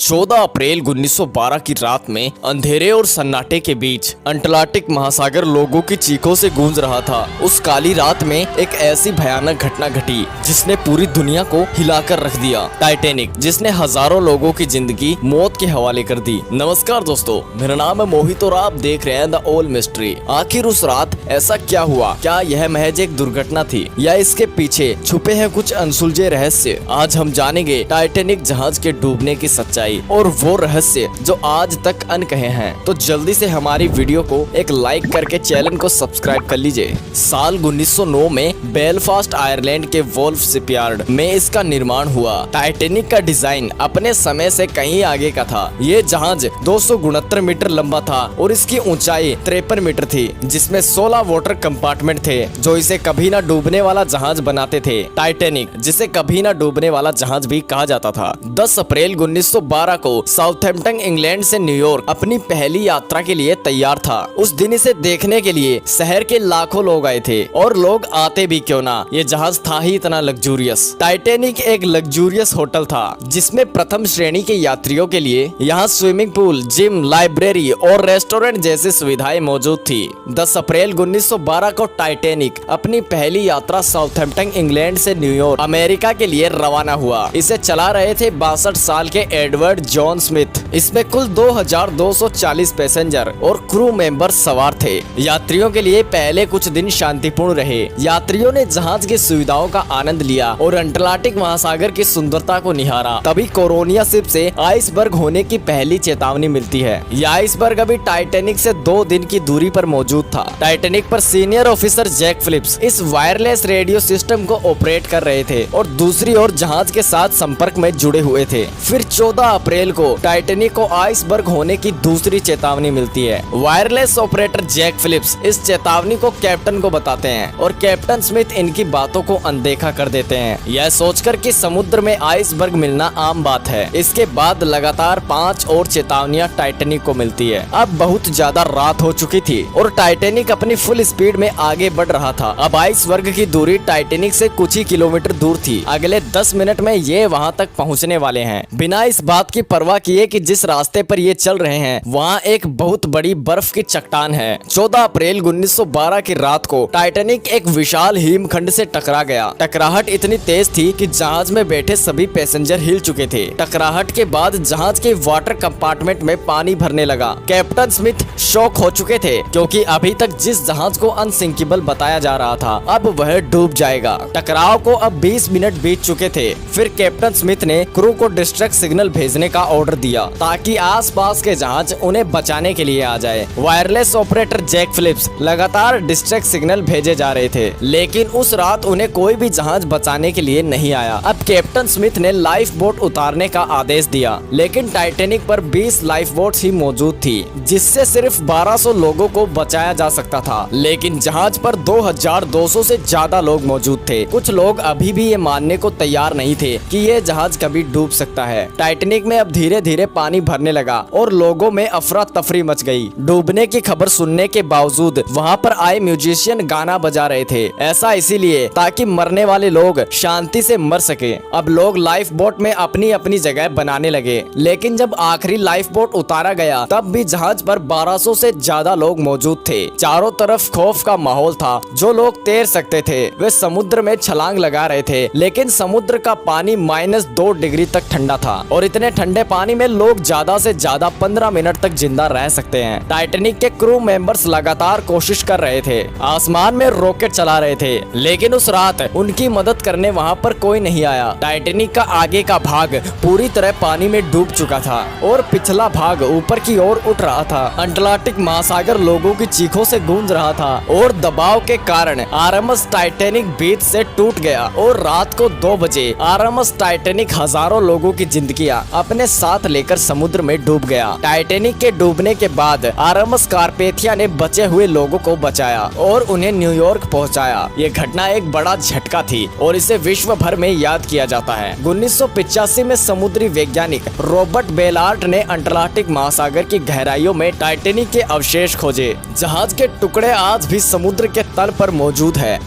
14 अप्रैल 1912 की रात में अंधेरे और सन्नाटे के बीच अटलांटिक महासागर लोगों की चीखों से गूंज रहा था। उस काली रात में एक ऐसी भयानक घटना घटी जिसने पूरी दुनिया को हिलाकर रख दिया। टाइटैनिक, जिसने हजारों लोगों की जिंदगी मौत के हवाले कर दी। नमस्कार दोस्तों, मेरा नाम है मोहित और आप देख रहे हैं द ओल्ड मिस्ट्री। आखिर उस रात ऐसा क्या हुआ? क्या यह महज एक दुर्घटना थी या इसके पीछे छुपे हैं कुछ अनसुलझे रहस्य? आज हम जानेंगे टाइटैनिक जहाज के डूबने की सच्चाई और वो रहस्य जो आज तक अनकहे हैं। तो जल्दी से हमारी वीडियो को एक लाइक करके चैनल को सब्सक्राइब कर लीजिए। साल 1909 में बेलफास्ट आयरलैंड के वोल्फ शिपयार्ड में इसका निर्माण हुआ। टाइटैनिक का डिजाइन अपने समय से कहीं आगे का था। ये जहाज 269 मीटर लंबा था और इसकी ऊंचाई 53 मीटर थी, जिसमें 16 वाटर कंपार्टमेंट थे जो इसे कभी ना डूबने वाला जहाज बनाते थे। टाइटैनिक, जिसे कभी ना डूबने वाला जहाज भी कहा जाता था, 10 अप्रैल 1912 को साउथहैम्पटन इंग्लैंड से न्यूयॉर्क अपनी पहली यात्रा के लिए तैयार था। उस दिन इसे देखने के लिए शहर के लाखों लोग आए थे और लोग आते भी क्यों ना, ये जहाज था ही इतना लग्जूरियस। टाइटैनिक एक लग्जूरियस होटल था जिसमें प्रथम श्रेणी के यात्रियों के लिए यहाँ स्विमिंग पूल, जिम, लाइब्रेरी और रेस्टोरेंट जैसी सुविधाएं मौजूद थी। 10 अप्रैल 1912 को टाइटैनिक अपनी पहली यात्रा साउथहैम्पटन इंग्लैंड से न्यूयॉर्क अमेरिका के लिए रवाना हुआ। इसे चला रहे थे 62 साल के एडवर्ड जॉन स्मिथ। इसमें कुल 2240 पैसेंजर और क्रू मेंबर सवार थे। यात्रियों के लिए पहले कुछ दिन शांतिपूर्ण रहे। यात्रियों ने जहाज की सुविधाओं का आनंद लिया और अटलांटिक महासागर की सुंदरता को निहारा। तभी कोरोनिया शिप से आइसबर्ग होने की पहली चेतावनी मिलती है। यह आइसबर्ग अभी टाइटैनिक से 2 दिन की दूरी पर मौजूद था। टाइटैनिक पर सीनियर ऑफिसर जैक फिलिप्स इस वायरलेस रेडियो सिस्टम को ऑपरेट कर रहे थे और दूसरी ओर जहाज के साथ संपर्क में जुड़े हुए थे। फिर 14 अप्रैल को टाइटैनिक को आइसबर्ग होने की दूसरी चेतावनी मिलती है। वायरलेस ऑपरेटर जैक फिलिप्स इस चेतावनी को कैप्टन को बताते हैं और कैप्टन स्मिथ इनकी बातों को अनदेखा कर देते हैं, यह सोचकर कि समुद्र में आइसबर्ग मिलना आम बात है। इसके बाद लगातार 5 और चेतावनियां टाइटैनिक को मिलती है। अब बहुत ज्यादा रात हो चुकी थी और टाइटैनिक अपनी फुल स्पीड में आगे बढ़ रहा था। अब आइसबर्ग की दूरी टाइटैनिक से कुछ ही किलोमीटर दूर थी। अगले 10 मिनट में ये वहां तक पहुंचने वाले हैं। बिना इस बात की परवाह किए कि जिस रास्ते पर ये चल रहे हैं वहाँ एक बहुत बड़ी बर्फ की चट्टान है। 14 अप्रैल 1912 की रात को टाइटैनिक एक विशाल हिमखंड से टकरा गया। टकराहट इतनी तेज थी कि जहाज में बैठे सभी पैसेंजर हिल चुके थे। टकराहट के बाद जहाज के वाटर कंपार्टमेंट में पानी भरने लगा। कैप्टन स्मिथ शॉक हो चुके थे क्योंकि अभी तक जिस जहाज को अनसिंकेबल बताया जा रहा था अब वह डूब जाएगा। टकराव को अब 20 मिनट बीत चुके थे। फिर कैप्टन स्मिथ ने क्रू को डिस्ट्रेस सिग्नल भेजने का ऑर्डर दिया ताकि आसपास के जहाज उन्हें बचाने के लिए आ जाए। वायरलेस ऑपरेटर जैक फिलिप्स लगातार डिस्ट्रेस सिग्नल भेजे जा रहे थे, लेकिन उस रात उन्हें कोई भी जहाज बचाने के लिए नहीं आया। अब कैप्टन स्मिथ ने लाइफ बोट उतारने का आदेश दिया, लेकिन टाइटैनिक पर 20 लाइफ बोट्स ही मौजूद थी, जिससे सिर्फ 1200 लोगों को बचाया जा सकता था। लेकिन जहाज पर 2200 से ज्यादा लोग मौजूद थे। कुछ लोग अभी भी ये मानने को तैयार नहीं थे कि ये जहाज कभी डूब सकता है। टाइटैनिक में अब धीरे धीरे पानी भरने लगा और लोगों में अफरा तफरी मच गई। डूबने की खबर सुनने के बावजूद वहां पर आए म्यूजिशियन गाना बजा रहे थे। ऐसा इसीलिए ताकि मरने वाले लोग शांति से मर सके। अब लोग लाइफ बोट में अपनी अपनी जगह बनाने लगे, लेकिन जब आखिरी लाइफ बोट उतारा गया तब भी जहाज पर 1200 से ज्यादा लोग मौजूद थे। चारों तरफ खौफ का माहौल था। जो लोग तैर सकते थे वे समुद्र में छलांग लगा रहे थे, लेकिन समुद्र का पानी -2 डिग्री तक ठंडा था और इतने ठंडे पानी में लोग ज्यादा से ज्यादा 15 मिनट तक जिंदा रह सकते हैं। टाइटैनिक के क्रू मेंबर्स लगातार कोशिश कर रहे थे, आसमान में रॉकेट चला रहे थे, लेकिन उस रात उनकी मदद करने वहां पर कोई नहीं आया। टाइटैनिक का आगे का भाग पूरी तरह पानी में डूब चुका था और पिछला भाग ऊपर की ओर उठ रहा था। अटलांटिक महासागर लोगों की चीखों से गूंज रहा था और दबाव के कारण आरएमएस टाइटैनिक बीच से टूट गया और रात को 2 बजे आरएमएस टाइटैनिक हजारों लोगों की जिंदगियां अपने साथ लेकर समुद्र में डूब गया। टाइटैनिक के डूबने के बाद आरएमएस कारपेथिया ने बचे हुए लोगों को बचाया और उन्हें न्यूयॉर्क पहुंचाया। ये घटना एक बड़ा झटका थी और इसे विश्व भर में याद किया जाता है। 1985 में समुद्री वैज्ञानिक रॉबर्ट बेलार्ट ने अटलांटिक महासागर की गहराइयों में टाइटैनिक के अवशेष खोजे। जहाज के टुकड़े आज भी समुद्र के तल पर मौजूद है।